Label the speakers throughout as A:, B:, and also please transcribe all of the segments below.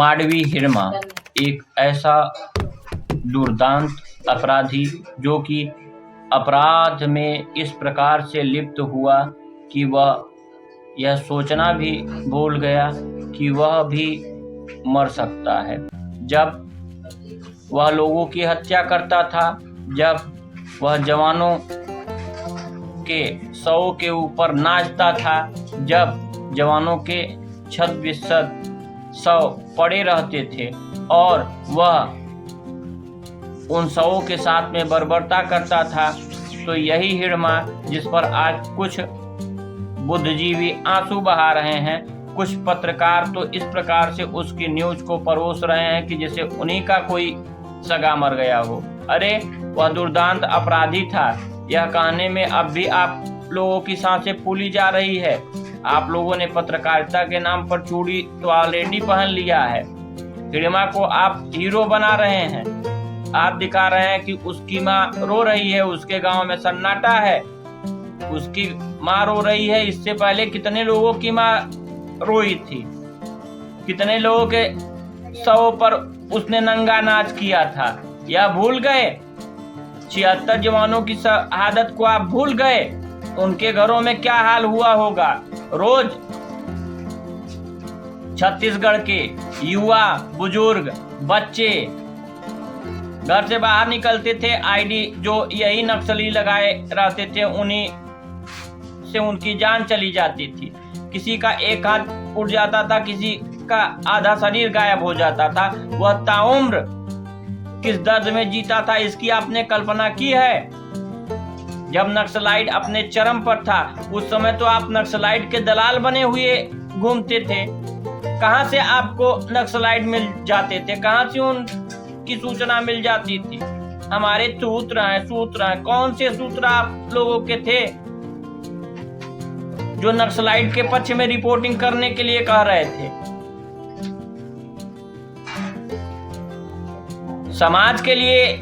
A: माडवी हिरमा एक ऐसा दुर्दांत अपराधी जो कि अपराध में इस प्रकार से लिप्त हुआ कि वह यह सोचना भी भूल गया कि वह भी मर सकता है। जब वह लोगों की हत्या करता था, जब वह जवानों के शवों के ऊपर नाचता था, जब जवानों के छत बिस्तर शव पड़े रहते थे और वह उन शवों के साथ में बर्बरता करता था, तो यही हिरमा जिस पर आज कुछ बुद्धिजीवी आंसू बहा रहे हैं, कुछ पत्रकार तो इस प्रकार से उसकी न्यूज को परोस रहे हैं कि जैसे उन्हीं का कोई सगा मर गया हो। अरे वह दुर्दांत अपराधी था, यह कहने में अब भी आप लोगों की सांसें फूली जा रही है। आप लोगों ने पत्रकारिता के नाम पर चूड़ी तो ऑलरेडी पहन लिया है। हिरमा को आप हीरो बना रहे हैं, आप दिखा रहे हैं कि उसकी माँ रो रही है, उसके गांव में सन्नाटा है, उसकी माँ रो रही है। इससे पहले कितने लोगों की माँ रोई थी, कितने लोगों के शव पर उसने नंगा नाच किया था। यह भूल गए? 76 जवानों की शहादत को आप भूल गए? उनके घरों में क्या हाल हुआ होगा। रोज छत्तीसगढ़ के युवा, बुजुर्ग, बच्चे घर से बाहर निकलते थे, आईडी जो यही नक्सली लगाए रहते थे उन्हीं से उनकी जान चली जाती थी। किसी का एक हाथ उड़ जाता था, किसी का आधा शरीर गायब हो जाता था। वह ताउम्र किस दर्द में जीता था, इसकी आपने कल्पना की है? जब नक्सलाइट अपने चरम पर था, उस समय तो आप नक्सलाइट के दलाल बने हुए घूमते थे। कहां से आपको नक्सलाइट मिल जाते थे, कहां से उनकी सूचना मिल जाती थी? हमारे सूत्र हैं। कौन से सूत्र आप लोगों के थे जो नक्सलाइट के पक्ष में रिपोर्टिंग करने के लिए कह रहे थे? समाज के लिए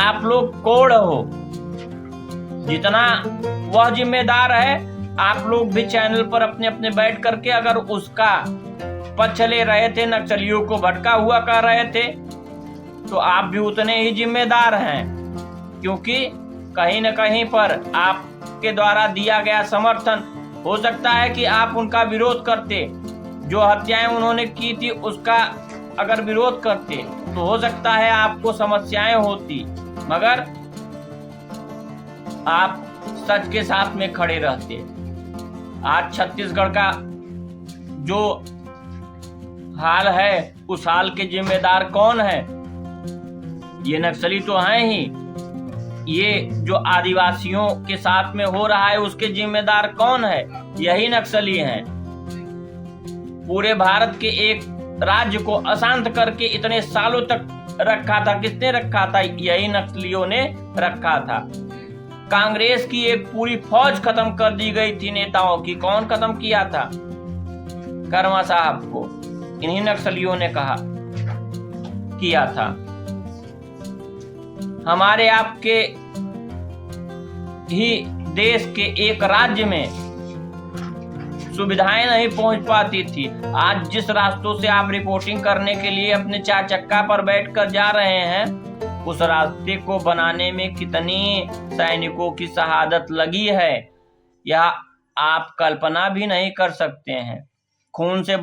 A: आप लोग कोड़ हो, जितना वह जिम्मेदार है आप लोग भी चैनल पर अपने अपने बैठ करके अगर उसका पक्ष ले रहे थे, नक्सलियों को भटका हुआ कर रहे थे, तो आप भी उतने ही जिम्मेदार हैं। क्योंकि कहीं न कहीं पर आपके द्वारा दिया गया समर्थन हो सकता है कि आप उनका विरोध करते, जो हत्याएं उन्होंने की थी उसका अगर विरोध करते तो हो सकता है आपको समस्याएं होती, मगर आप सच के साथ में खड़े रहते। आज छत्तीसगढ़ का जो हाल है उस हाल के जिम्मेदार कौन है? ये नक्सली तो हैं ही। ये जो आदिवासियों के साथ में हो रहा है उसके जिम्मेदार कौन है? यही नक्सली हैं। पूरे भारत के एक राज्य को अशांत करके इतने सालों तक रखा था, किसने रखा था? यही नक्सलियों ने रखा था। कांग्रेस की एक पूरी फौज खत्म कर दी गई थी नेताओं की। कौन खत्म किया था? कर्मा साहब को इन्हीं नक्सलियों ने कहा किया था। हमारे आपके ही देश के एक राज्य में सुविधाएं नहीं पहुंच पाती थी। आज जिस रास्तों से आप रिपोर्टिंग करने के लिए अपने चार चक्का पर बैठकर जा रहे हैं, उस रास्ते को बनाने में कितनी सैनिकों की शहादत लगी है, यह आप कल्पना भी नहीं कर सकते हैं। खून से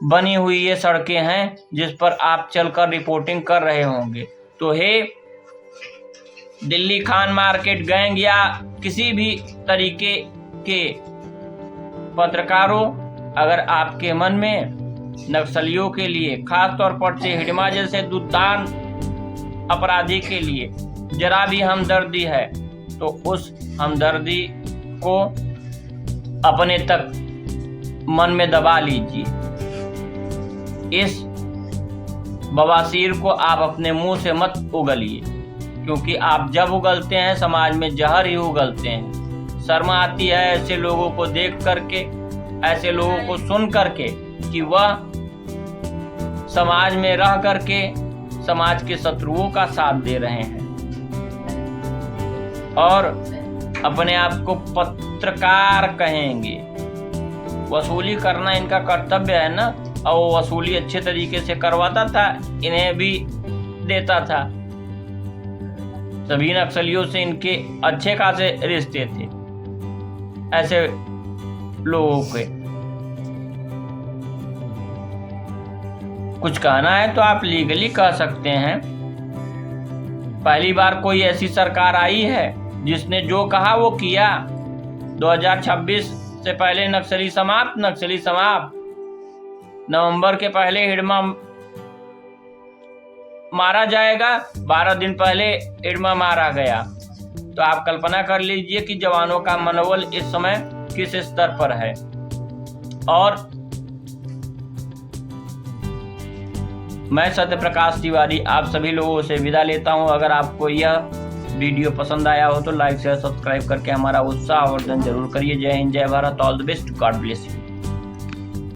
A: बनी हुई ये सड़कें हैं जिस पर आप चलकर रिपोर्टिंग कर रहे होंगे। तो हे दिल्ली खान मार्केट गैंग या किसी भी तरीके के पत्रकारों, अगर आपके मन में नक्सलियों के लिए, खास तौर पर से हिरमा जैसे दुर्दांत अपराधी के लिए जरा भी हमदर्दी है, तो उस हमदर्दी को अपने तक मन में दबा लीजिए। इस बवासीर को आप अपने मुंह से मत उगलिए, क्योंकि आप जब उगलते हैं समाज में जहर ही उगलते हैं। शर्म आती है ऐसे लोगों को देख करके, ऐसे लोगों को सुन करके कि वह समाज में रह करके समाज के शत्रुओं का साथ दे रहे हैं और अपने आप को पत्रकार कहेंगे। वसूली करना इनका कर्तव्य है ना, और वो वसूली अच्छे तरीके से करवाता था, इन्हें भी देता था। सभी नक्सलियों से इनके अच्छे खासे रिश्ते थे ऐसे लोगों के। कुछ कहना है तो आप लीगली कह सकते हैं। पहली बार कोई ऐसी सरकार आई है जिसने जो कहा वो किया। 2026 से पहले नक्सली समाप्त। नवंबर के पहले हिडमा मारा जाएगा। 12 दिन पहले हिडमा मारा गया। तो आप कल्पना कर लीजिए कि जवानों का मनोबल इस समय किस स्तर पर है। और मैं सत्य प्रकाश तिवारी आप सभी लोगों से विदा लेता हूं। अगर आपको यह वीडियो पसंद आया हो तो लाइक शेयर सब्सक्राइब करके हमारा उत्साहवर्धन जरूर करिए। जय हिंद, जय Bharat, all the best, God bless you.